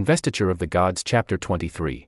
Investiture of the Gods, Chapter 23.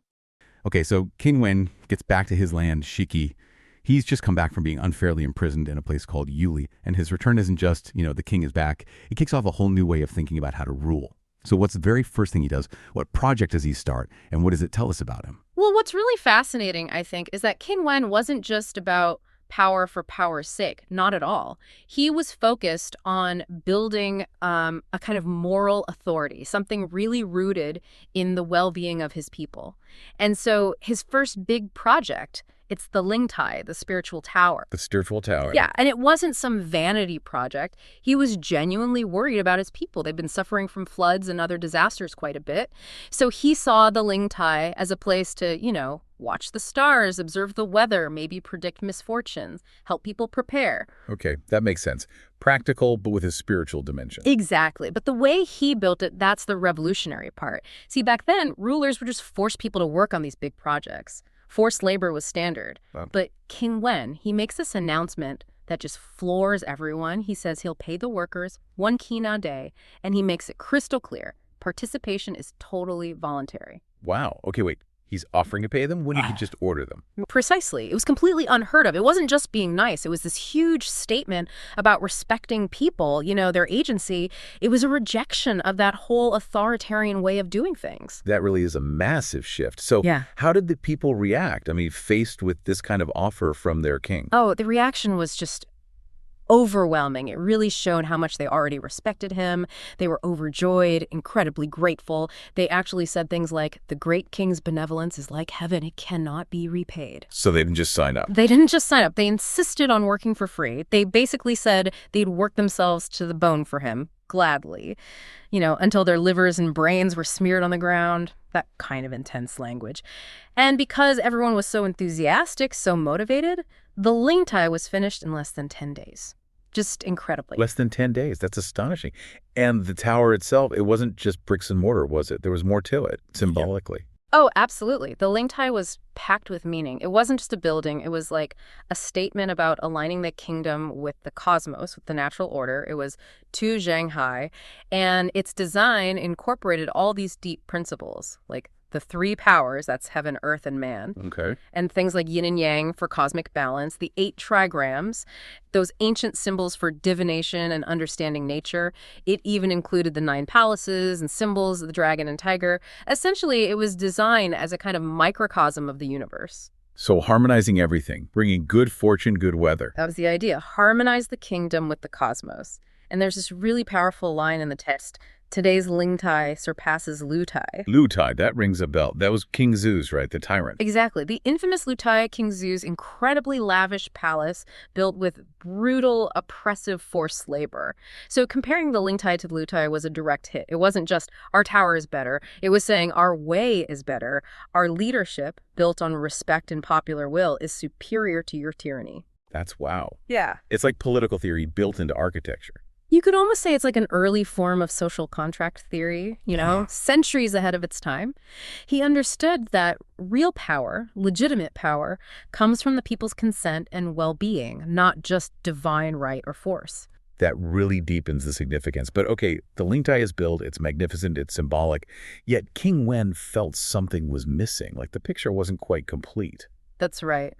Okay, so King Wen gets back to his land, Shiki. He's just come back from being unfairly imprisoned in a place called Yuli, and his return isn't just, the king is back. It kicks off a whole new way of thinking about how to rule. So what's the very first thing he does? What project does he start? And what does it tell us about him? Well, what's really fascinating, I think, is that King Wen wasn't just about power for power's sake. Not at all. He was focused on building a kind of moral authority, something really rooted in the well-being of his people. And so his first big project, it's the Lingtai, the spiritual tower. The spiritual tower. Yeah, and it wasn't some vanity project. He was genuinely worried about his people. They've been suffering from floods and other disasters quite a bit. So he saw the Lingtai as a place to, watch the stars, observe the weather, maybe predict misfortunes, help people prepare. Okay, that makes sense. Practical, but with a spiritual dimension. Exactly. But the way he built it, that's the revolutionary part. See, back then, rulers would just force people to work on these big projects. Forced labor was standard. Wow. But King Wen, he makes this announcement that just floors everyone. He says he'll pay the workers 1 kina a day, and he makes it crystal clear. Participation is totally voluntary. Wow. Okay, wait. He's offering to pay them when he could just order them. Precisely. It was completely unheard of. It wasn't just being nice. It was this huge statement about respecting people, their agency. It was a rejection of that whole authoritarian way of doing things. That really is a massive shift. So how did the people react? I mean, faced with this kind of offer from their king? Oh, the reaction was just overwhelming. It really showed how much they already respected him. They were overjoyed, incredibly grateful. They actually said things like, the great king's benevolence is like heaven. It cannot be repaid. So they didn't just sign up. They didn't just sign up. They insisted on working for free. They basically said they'd work themselves to the bone for him, gladly, until their livers and brains were smeared on the ground. That kind of intense language. And because everyone was so enthusiastic, so motivated, the Lingtai was finished in less than 10 days. Just incredibly. Less than 10 days. That's astonishing. And the tower itself, it wasn't just bricks and mortar, was it? There was more to it, symbolically. Oh, absolutely. The Lingtai was packed with meaning. It wasn't just a building. It was like a statement about aligning the kingdom with the cosmos, with the natural order. It was 2 Jiang high, and its design incorporated all these deep principles, like the 3 powers, that's heaven, earth, and man. Okay. And things like yin and yang for cosmic balance, the 8 trigrams, those ancient symbols for divination and understanding nature. It even included the 9 palaces and symbols of the dragon and tiger. Essentially, it was designed as a kind of microcosm of the universe. So harmonizing everything, bringing good fortune, good weather. That was the idea. Harmonize the kingdom with the cosmos. And there's this really powerful line in the text. Today's Lingtai surpasses Lutai. Lutai, that rings a bell. That was King Zu's, right? The tyrant. Exactly. The infamous Lutai, King Zu's incredibly lavish palace built with brutal, oppressive forced labor. So comparing the Lingtai to the Lutai was a direct hit. It wasn't just our tower is better. It was saying our way is better. Our leadership, built on respect and popular will, is superior to your tyranny. That's wow. Yeah. It's like political theory built into architecture. You could almost say it's like an early form of social contract theory, centuries ahead of its time. He understood that real power, legitimate power, comes from the people's consent and well-being, not just divine right or force. That really deepens the significance. But okay, the Lingtai is built, it's magnificent, it's symbolic, yet King Wen felt something was missing, like the picture wasn't quite complete. That's right.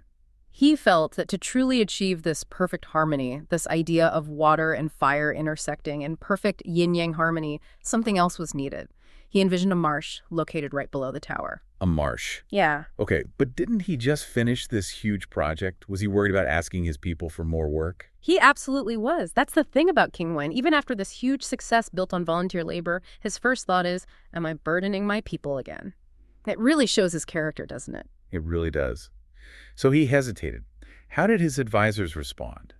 He felt that to truly achieve this perfect harmony, this idea of water and fire intersecting and perfect yin-yang harmony, something else was needed. He envisioned a marsh located right below the tower. A marsh. Yeah. Okay, but didn't he just finish this huge project? Was he worried about asking his people for more work? He absolutely was. That's the thing about King Wen. Even after this huge success built on volunteer labor, his first thought is, am I burdening my people again? It really shows his character, doesn't it? It really does. So he hesitated. How did his advisors respond?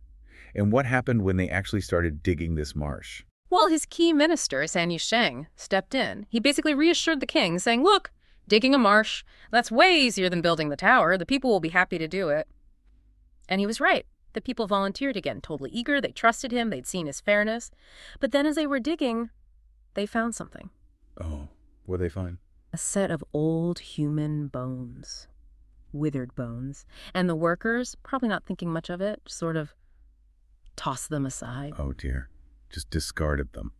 And what happened when they actually started digging this marsh? Well, his key minister, San Yisheng, stepped in. He basically reassured the king, saying, look, digging a marsh, that's way easier than building the tower. The people will be happy to do it. And he was right. The people volunteered again, totally eager. They trusted him. They'd seen his fairness. But then as they were digging, they found something. Oh, what'd they find? A set of old human bones. Withered bones. And the workers, probably not thinking much of it, sort of tossed them aside. Oh, dear. Just discarded them.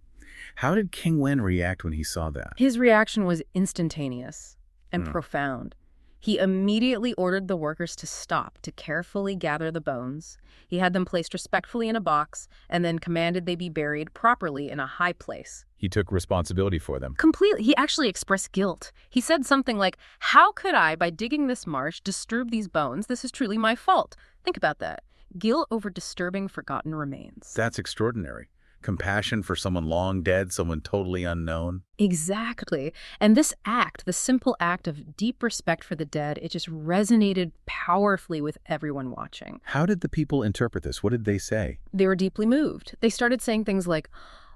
How did King Wen react when he saw that? His reaction was instantaneous and profound. He immediately ordered the workers to stop, to carefully gather the bones. He had them placed respectfully in a box, and then commanded they be buried properly in a high place. He took responsibility for them. Completely. He actually expressed guilt. He said something like, "How could I, by digging this marsh, disturb these bones? This is truly my fault." Think about that. Guilt over disturbing forgotten remains. That's extraordinary. Compassion for someone long dead, someone totally unknown. Exactly. And this act, the simple act of deep respect for the dead, it just resonated powerfully with everyone watching. How did the people interpret this? What did they say? They were deeply moved. They started saying things like,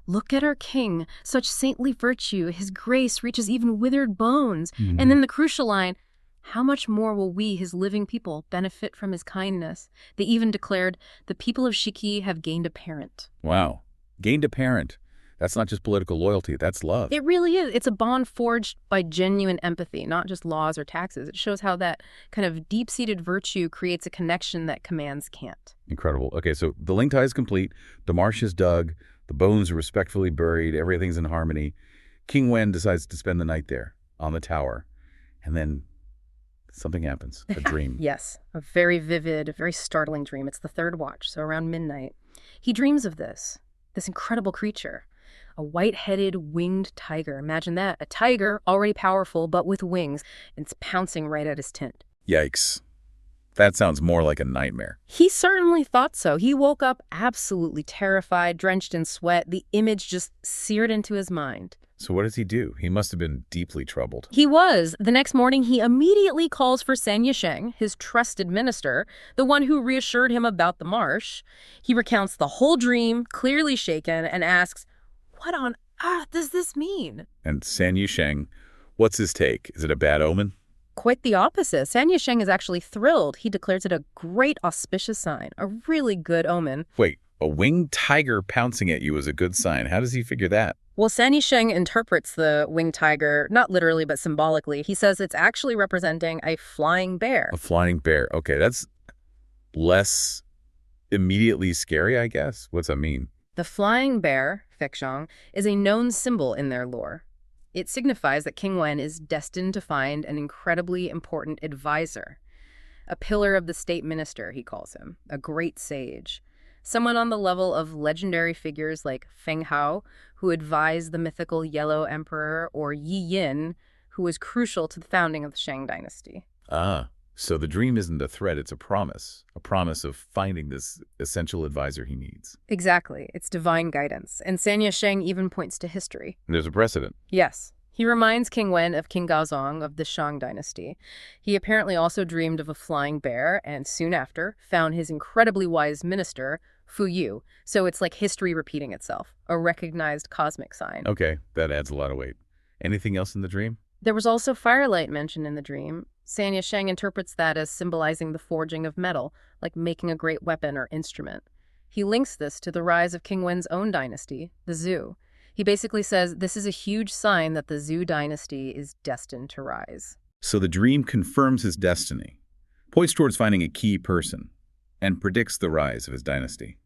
"Look at our king, such saintly virtue, his grace reaches even withered bones." And then the crucial line, "How much more will we, his living people, benefit from his kindness?" They even declared, "The people of Shiki have gained a parent." Wow. Gained a parent. That's not just political loyalty, that's love. It really is. It's a bond forged by genuine empathy, not just laws or taxes. It shows how that kind of deep-seated virtue creates a connection that commands can't. Incredible. Okay, so the Ling Tai is complete, the marsh is dug, the bones are respectfully buried, everything's in harmony. King Wen decides to spend the night there, on the tower, and then something happens, a dream. Yes, a very vivid, very startling dream. It's the third watch, so around midnight. He dreams of this incredible creature, a white-headed winged tiger. Imagine that, a tiger already powerful but with wings, and it's pouncing right at his tent. Yikes. That sounds more like a nightmare. He certainly thought so. He woke up absolutely terrified, drenched in sweat. The image just seared into his mind. So what does he do? He must have been deeply troubled. He was. The next morning, he immediately calls for San Yisheng, his trusted minister, the one who reassured him about the marsh. He recounts the whole dream, clearly shaken, and asks, "What on earth does this mean?" And San Yisheng, what's his take? Is it a bad omen? Quite the opposite. San Yisheng is actually thrilled. He declares it a great auspicious sign, a really good omen. Wait, a winged tiger pouncing at you is a good sign. How does he figure that? Well, San Yisheng interprets the winged tiger, not literally but symbolically. He says it's actually representing a flying bear. A flying bear. Okay, that's less immediately scary, I guess. What's that mean? The flying bear, Fekshang, is a known symbol in their lore. It signifies that King Wen is destined to find an incredibly important advisor. A pillar of the state minister, he calls him, a great sage. Someone on the level of legendary figures like Feng Hao, who advised the mythical Yellow Emperor, or Yi Yin, who was crucial to the founding of the Shang dynasty. Ah, so the dream isn't a threat, it's a promise of finding this essential advisor he needs. Exactly. It's divine guidance. And San Yisheng even points to history. There's a precedent. Yes. He reminds King Wen of King Gaozong of the Shang dynasty. He apparently also dreamed of a flying bear and soon after found his incredibly wise minister, Fu Yu. So it's like history repeating itself, a recognized cosmic sign. Okay, that adds a lot of weight. Anything else in the dream? There was also firelight mentioned in the dream. San Yisheng interprets that as symbolizing the forging of metal, like making a great weapon or instrument. He links this to the rise of King Wen's own dynasty, the Zhou. He basically says this is a huge sign that the Zhou dynasty is destined to rise. So the dream confirms his destiny, points towards finding a key person, and predicts the rise of his dynasty.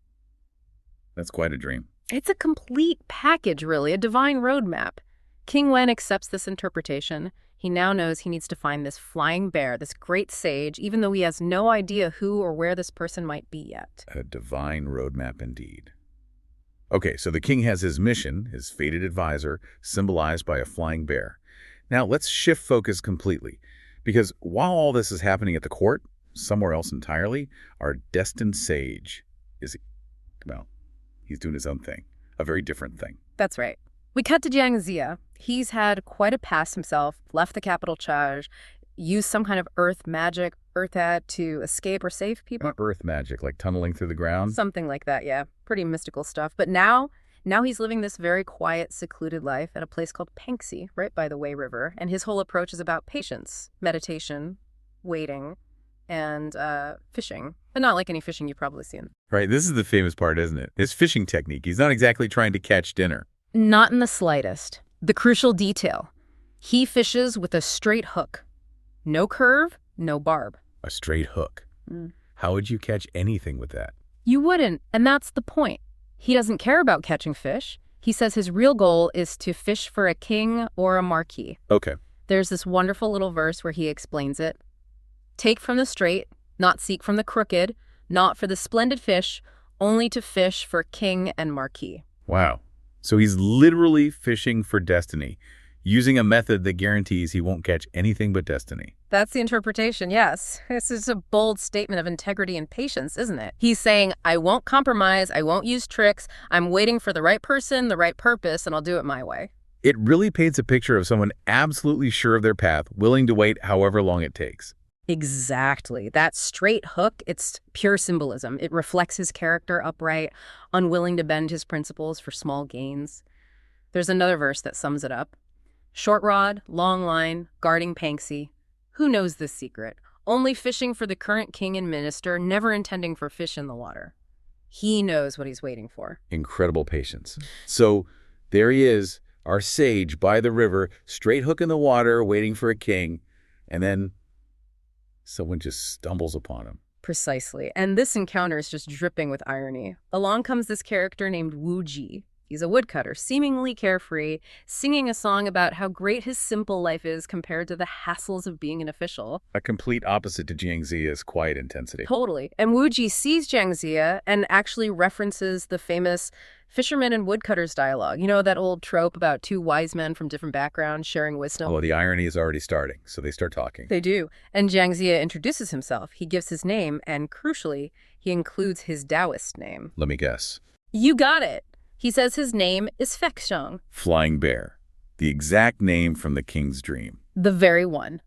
That's quite a dream. It's a complete package, really, a divine roadmap. King Wen accepts this interpretation. He now knows he needs to find this flying bear, this great sage, even though he has no idea who or where this person might be yet. A divine roadmap indeed. Okay, so the king has his mission, his fated advisor, symbolized by a flying bear. Now let's shift focus completely, because while all this is happening at the court, somewhere else entirely, our destined sage is, well, he's doing his own thing, a very different thing. That's right. We cut to Jiang Ziya. He's had quite a past himself, left the capital charge, used some kind of earth magic, to escape or save people. Earth magic, like tunneling through the ground? Something like that, yeah. Pretty mystical stuff. But now he's living this very quiet, secluded life at a place called Pengxi, right by the Wei River. And his whole approach is about patience, meditation, waiting, and fishing. But not like any fishing you've probably seen. Right, this is the famous part, isn't it? His fishing technique. He's not exactly trying to catch dinner. Not in the slightest. The crucial detail. He fishes with a straight hook. No curve, no barb. A straight hook. How would you catch anything with that? You wouldn't, and that's the point. He doesn't care about catching fish. He says his real goal is to fish for a king or a marquis. Okay. There's this wonderful little verse where he explains it. Take from the straight, not seek from the crooked, not for the splendid fish, only to fish for king and marquis. Wow. So he's literally fishing for destiny, using a method that guarantees he won't catch anything but destiny. That's the interpretation, yes. This is a bold statement of integrity and patience, isn't it? He's saying, I won't compromise, I won't use tricks, I'm waiting for the right person, the right purpose, and I'll do it my way. It really paints a picture of someone absolutely sure of their path, willing to wait however long it takes. Exactly. That straight hook, it's pure symbolism. It reflects his character upright, unwilling to bend his principles for small gains. There's another verse that sums it up. Short rod, long line, guarding Panksy. Who knows this secret? Only fishing for the current king and minister, never intending for fish in the water. He knows what he's waiting for. Incredible patience. So there he is, our sage by the river, straight hook in the water, waiting for a king, and then someone just stumbles upon him. Precisely. And this encounter is just dripping with irony. Along comes this character named Wu Ji. He's a woodcutter, seemingly carefree, singing a song about how great his simple life is compared to the hassles of being an official. A complete opposite to Jiang Ziya's quiet intensity. Totally. And Wu Ji sees Jiang Ziya and actually references the famous fishermen and woodcutters dialogue. You know, that old trope about two wise men from different backgrounds sharing wisdom? Oh, the irony is already starting, so they start talking. They do. And Jiang Ziya introduces himself. He gives his name, and crucially, he includes his Taoist name. Let me guess. You got it. He says his name is Fekshang. Flying Bear. The exact name from the king's dream. The very one.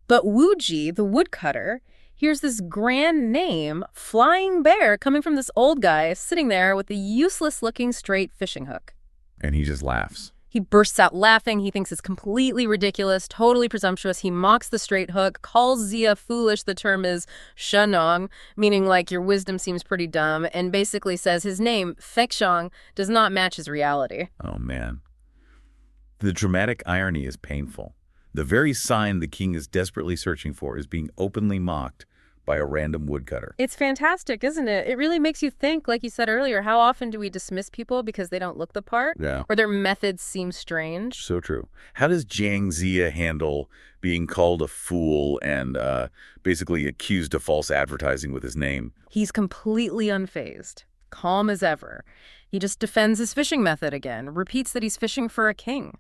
But Wu Ji, the woodcutter, hears this grand name, Flying Bear, coming from this old guy sitting there with a useless-looking straight fishing hook. And he just laughs. He bursts out laughing. He thinks it's completely ridiculous, totally presumptuous. He mocks the straight hook, calls Ziya foolish. The term is shenong, meaning like your wisdom seems pretty dumb, and basically says his name, Fekshang, does not match his reality. Oh, man. The dramatic irony is painful. The very sign the king is desperately searching for is being openly mocked by a random woodcutter. It's fantastic, isn't it? It really makes you think, like you said earlier, how often do we dismiss people because they don't look the part? Yeah. Or their methods seem strange? So true. How does Jiang Ziya handle being called a fool and basically accused of false advertising with his name? He's completely unfazed, calm as ever. He just defends his fishing method again, repeats that he's fishing for a king.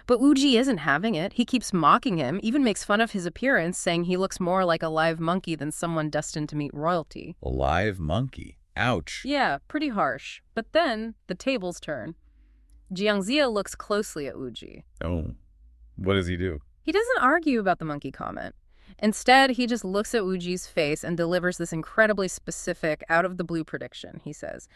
But Wu Ji isn't having it. He keeps mocking him, even makes fun of his appearance, saying he looks more like a live monkey than someone destined to meet royalty. A live monkey? Ouch. Yeah, pretty harsh. But then the tables turn. Jiang Ziya looks closely at Wu Ji. Oh, what does he do? He doesn't argue about the monkey comment. Instead, he just looks at Wu Ji's face and delivers this incredibly specific, out-of-the-blue prediction. He says,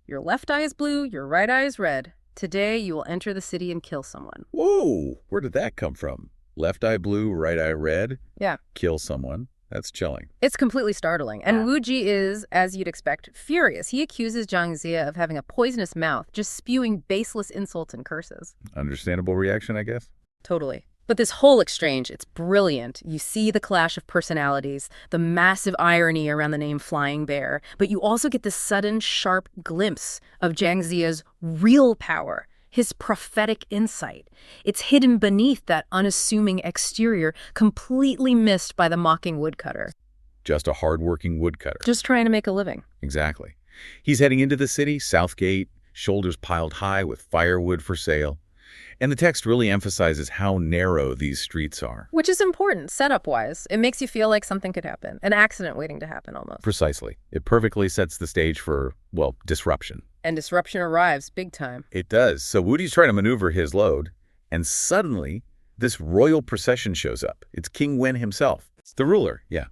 your left eye is blue, your right eye is red. Today, you will enter the city and kill someone. Whoa, where did that come from? Left eye blue, right eye red? Yeah. Kill someone? That's chilling. It's completely startling. And Wu Ji is, as you'd expect, furious. He accuses Jiang Ziya of having a poisonous mouth, just spewing baseless insults and curses. Understandable reaction, I guess? Totally. But this whole exchange, it's brilliant. You see the clash of personalities, the massive irony around the name Flying Bear, but you also get this sudden, sharp glimpse of Jiang Ziya's real power, his prophetic insight. It's hidden beneath that unassuming exterior, completely missed by the mocking woodcutter. Just a hard-working woodcutter. Just trying to make a living. Exactly. He's heading into the city, South Gate, shoulders piled high with firewood for sale. And the text really emphasizes how narrow these streets are. Which is important, setup-wise. It makes you feel like something could happen. An accident waiting to happen, almost. Precisely. It perfectly sets the stage for, well, disruption. And disruption arrives big time. It does. So Woody's trying to maneuver his load, and suddenly, this royal procession shows up. It's King Wen himself. It's the ruler, yeah.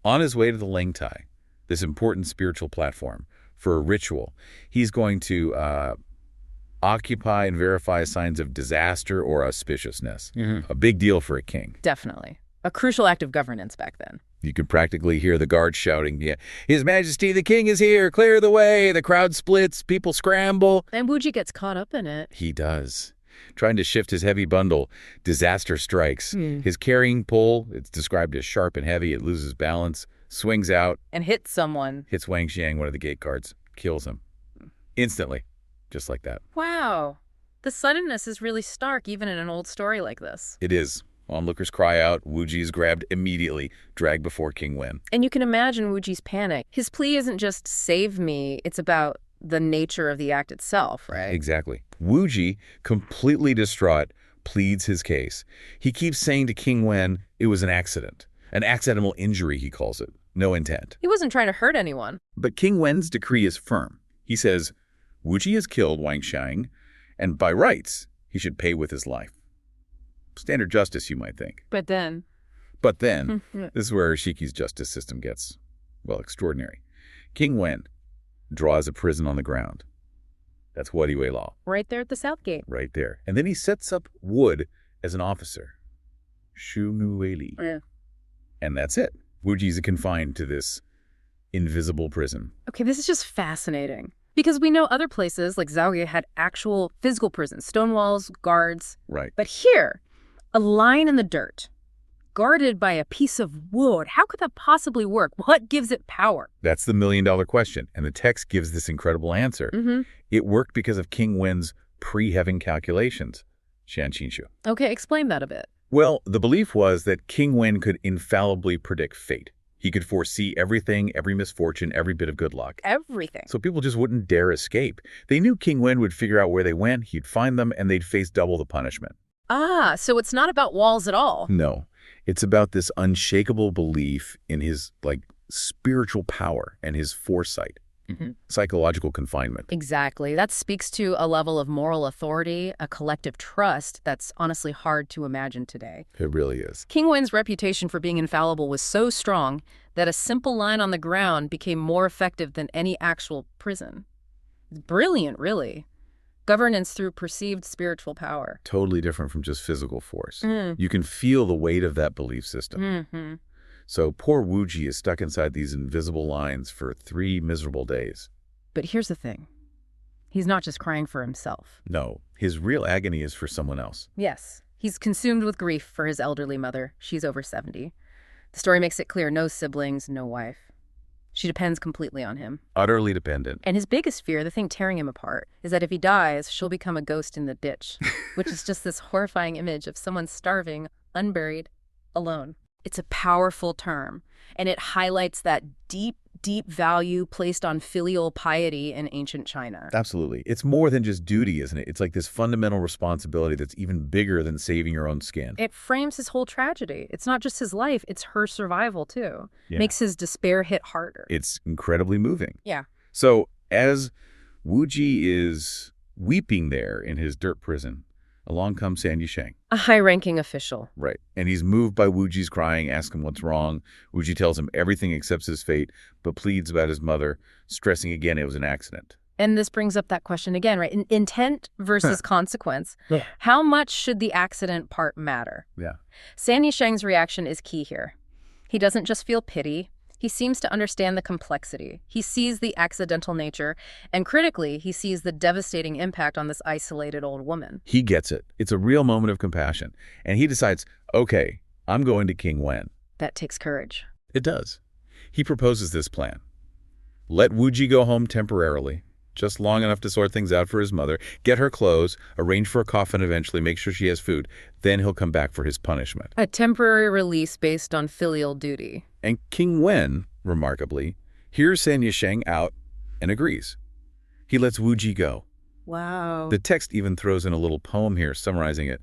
On his way to the Lengtai, this important spiritual platform, for a ritual. He's going to occupy and verify signs of disaster or auspiciousness. A big deal for a king. Definitely. A crucial act of governance back then. You could practically hear the guards shouting, yeah, His Majesty the King is here, clear the way. The crowd splits, people scramble. And Wu Ji gets caught up in it. He does. Trying to shift his heavy bundle, disaster strikes. His carrying pole, it's described as sharp and heavy, it loses balance, swings out. And hits someone. Hits Wang Xiang, one of the gate guards, kills him. Instantly. just like that. Wow. The suddenness is really stark even in an old story like this. It is. Onlookers cry out, Wuji is grabbed immediately, dragged before King Wen. And you can imagine Wuji's panic. His plea isn't just save me, it's about the nature of the act itself, right? Exactly. Wuji, completely distraught, pleads his case. He keeps saying to King Wen it was an accident. An accidental injury, he calls it. No intent. He wasn't trying to hurt anyone. But King Wen's decree is firm. He says, Wuji has killed Wang Xiang, and by rights, he should pay with his life. Standard justice, you might think. But then, This is where Shiki's justice system gets, well, extraordinary. King Wen draws a prison on the ground. That's Wadiwei law. right there at the South Gate. Right there. And then he sets up Wood as an officer. Shu Nueli. Yeah. And that's it. Wuji's confined to this invisible prison. Okay, this is just fascinating. Because we know other places, like Ziya, had actual physical prisons, stone walls, guards. Right. But here, a line in the dirt, guarded by a piece of wood. How could that possibly work? What gives it power? That's the million-dollar question, and the text gives this incredible answer. It worked because of King Wen's pre-heaven calculations. Xianqinshu. Okay, explain that a bit. Well, the belief was that King Wen could infallibly predict fate. He could foresee everything, every misfortune, every bit of good luck. Everything. So people just wouldn't dare escape. They knew King Wen would figure out where they went, he'd find them, and they'd face double the punishment. Ah, so it's not about walls at all. No, it's about this unshakable belief in his, spiritual power and his foresight. Psychological confinement. Exactly. That speaks to a level of moral authority, a collective trust that's honestly hard to imagine today. It really is. King Wen's reputation for being infallible was so strong that a simple line on the ground became more effective than any actual prison. Brilliant, really. Governance through perceived spiritual power. Totally different from just physical force. You can feel the weight of that belief system. So poor Wuji is stuck inside these invisible lines for 3 miserable days. But here's the thing. He's not just crying for himself. No, his real agony is for someone else. Yes, he's consumed with grief for his elderly mother. She's over 70. The story makes it clear, no siblings, no wife. She depends completely on him. Utterly dependent. And his biggest fear, the thing tearing him apart, is that if he dies, she'll become a ghost in the ditch, which is just this horrifying image of someone starving, unburied, alone. It's a powerful term, and it highlights that deep, deep value placed on filial piety in ancient China. Absolutely. It's more than just duty, isn't it? It's like this fundamental responsibility that's even bigger than saving your own skin. It frames his whole tragedy. It's not just his life, it's her survival, too. Yeah. Makes his despair hit harder. It's incredibly moving. Yeah. So as Wuji is weeping there in his dirt prison, along comes San Yisheng. A high-ranking official. Right. And he's moved by Wuji's crying, asking what's wrong. Wuji tells him everything except his fate, but pleads about his mother, stressing again it was an accident. And this brings up that question again, right? Intent versus consequence. Yeah. How much should the accident part matter? Yeah. San Yisheng's reaction is key here. He doesn't just feel pity. He seems to understand the complexity. He sees the accidental nature, and critically, he sees the devastating impact on this isolated old woman. He gets it. It's a real moment of compassion. And he decides, okay, I'm going to King Wen. That takes courage. It does. He proposes this plan. Let Wuji go home temporarily, just long enough to sort things out for his mother, get her clothes, arrange for a coffin eventually, make sure she has food. Then he'll come back for his punishment. A temporary release based on filial duty. And King Wen, remarkably, hears San Yisheng out and agrees. He lets Wuji go. Wow. The text even throws in a little poem here summarizing it.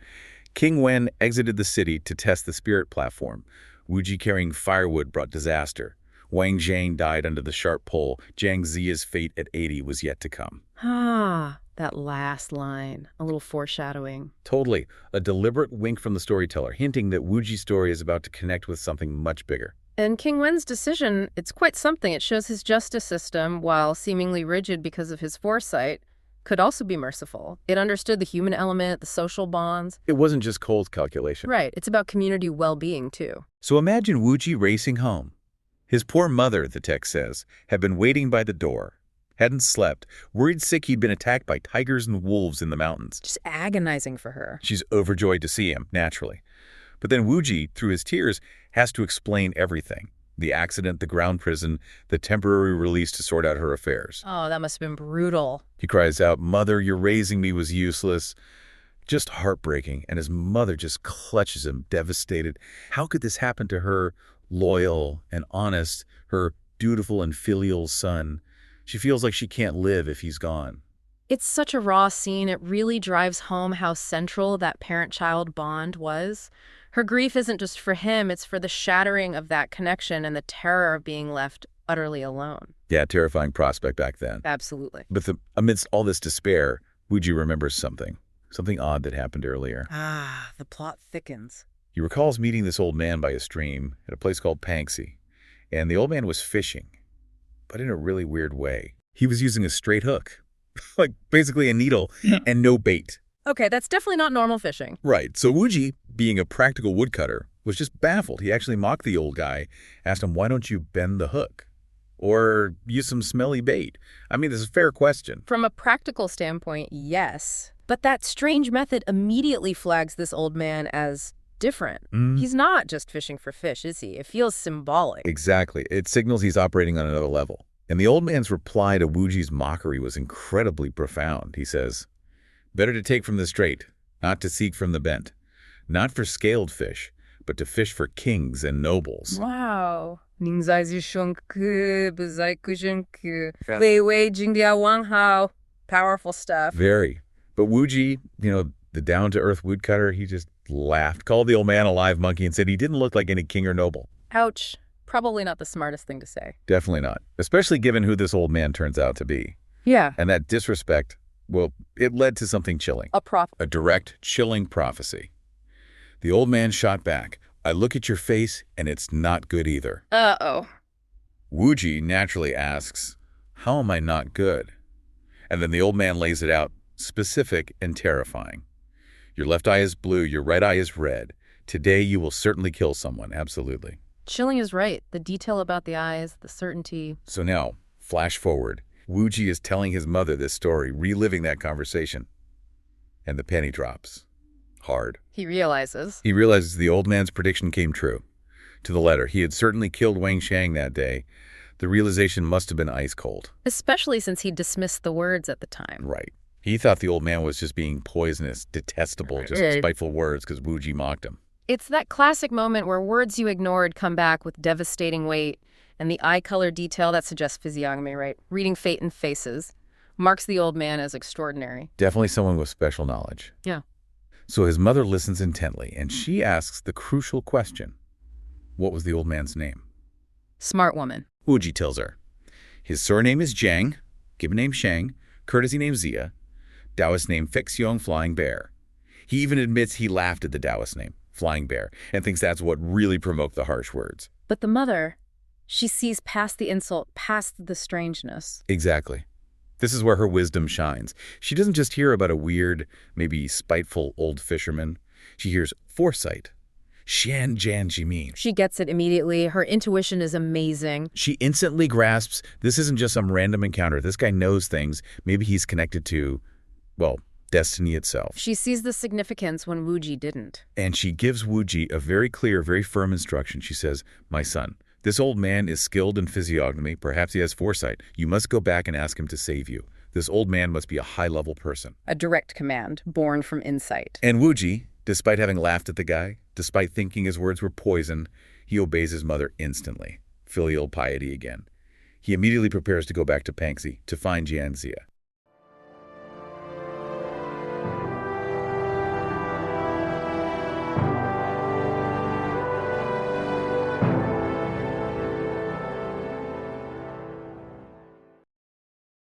King Wen exited the city to test the spirit platform. Wuji carrying firewood brought disaster. Wang Jiang died under the sharp pole. Jiang Ziya's fate at 80 was yet to come. Ah, that last line. A little foreshadowing. Totally. A deliberate wink from the storyteller, hinting that Wuji's story is about to connect with something much bigger. And King Wen's decision, it's quite something. It shows his justice system, while seemingly rigid because of his foresight, could also be merciful. It understood the human element, the social bonds. It wasn't just cold calculation. Right. It's about community well-being, too. So imagine Wuji racing home. His poor mother, the text says, had been waiting by the door, hadn't slept, worried sick he'd been attacked by tigers and wolves in the mountains. Just agonizing for her. She's overjoyed to see him, naturally. But then Wuji, through his tears, has to explain everything. The accident, the ground prison, the temporary release to sort out her affairs. Oh, that must have been brutal. He cries out, "Mother, your raising me was useless." Just heartbreaking, and his mother just clutches him, devastated. How could this happen to her loyal and honest, her dutiful and filial son? She feels like she can't live if he's gone. It's such a raw scene. It really drives home how central that parent-child bond was. Her grief isn't just for him, it's for the shattering of that connection and the terror of being left utterly alone. Yeah, terrifying prospect back then. Absolutely. But amidst all this despair, Wuji remembers something odd that happened earlier. The plot thickens. He recalls meeting this old man by a stream at a place called Panxi, and the old man was fishing, but in a really weird way. He was using a straight hook, like basically a needle, and no bait. Okay, that's definitely not normal fishing. Right, so Wuji, being a practical woodcutter, was just baffled. He actually mocked the old guy, asked him, "Why don't you bend the hook? Or use some smelly bait?" I mean, this is a fair question. From a practical standpoint, yes. But that strange method immediately flags this old man as different. He's not just fishing for fish, is he? It feels symbolic. Exactly. It signals he's operating on another level. And the old man's reply to Wuji's mockery was incredibly profound. He says, "Better to take from the straight, not to seek from the bent. Not for scaled fish, but to fish for kings and nobles." Wow. Powerful stuff. Very. But Wuji, the down-to-earth woodcutter, he just laughed, called the old man a live monkey, and said he didn't look like any king or noble. Ouch. Probably not the smartest thing to say. Definitely not, especially given who this old man turns out to be. Yeah. And that disrespect, well, it led to something chilling. A direct, chilling prophecy. The old man shot back, "I look at your face, and it's not good either." Uh-oh. Wuji naturally asks, "How am I not good?" And then the old man lays it out, specific and terrifying. "Your left eye is blue, your right eye is red. Today you will certainly kill someone, absolutely." Chilling is right. The detail about the eyes, the certainty. So now, flash forward. Wuji is telling his mother this story, reliving that conversation. And the penny drops. Hard. He realizes the old man's prediction came true. To the letter, he had certainly killed Wang Shang that day. The realization must have been ice cold. Especially since he dismissed the words at the time. Right. He thought the old man was just being poisonous, detestable, just spiteful words because Wuji mocked him. It's that classic moment where words you ignored come back with devastating weight, and the eye color detail that suggests physiognomy, right? Reading fate in faces marks the old man as extraordinary. Definitely someone with special knowledge. Yeah. So his mother listens intently, and she asks the crucial question. What was the old man's name? Smart woman. Wuji tells her. His surname is Jiang, given name Shang, courtesy name Ziya, Taoist name Fixyong Flying Bear. He even admits he laughed at the Taoist name, Flying Bear, and thinks that's what really provoked the harsh words. But the mother, she sees past the insult, past the strangeness. Exactly. This is where her wisdom shines. She doesn't just hear about a weird, maybe spiteful old fisherman. She hears foresight. Xian Jian Jimin. She gets it immediately. Her intuition is amazing. She instantly grasps this isn't just some random encounter. This guy knows things. Maybe he's connected to, well, destiny itself. She sees the significance when Wuji didn't. And she gives Wuji a very clear, very firm instruction. She says, "My son, this old man is skilled in physiognomy. Perhaps he has foresight. You must go back and ask him to save you. This old man must be a high-level person." A direct command, born from insight. And Wuji, despite having laughed at the guy, despite thinking his words were poison, he obeys his mother instantly. Filial piety again. He immediately prepares to go back to Panxi to find Jiang Ziya.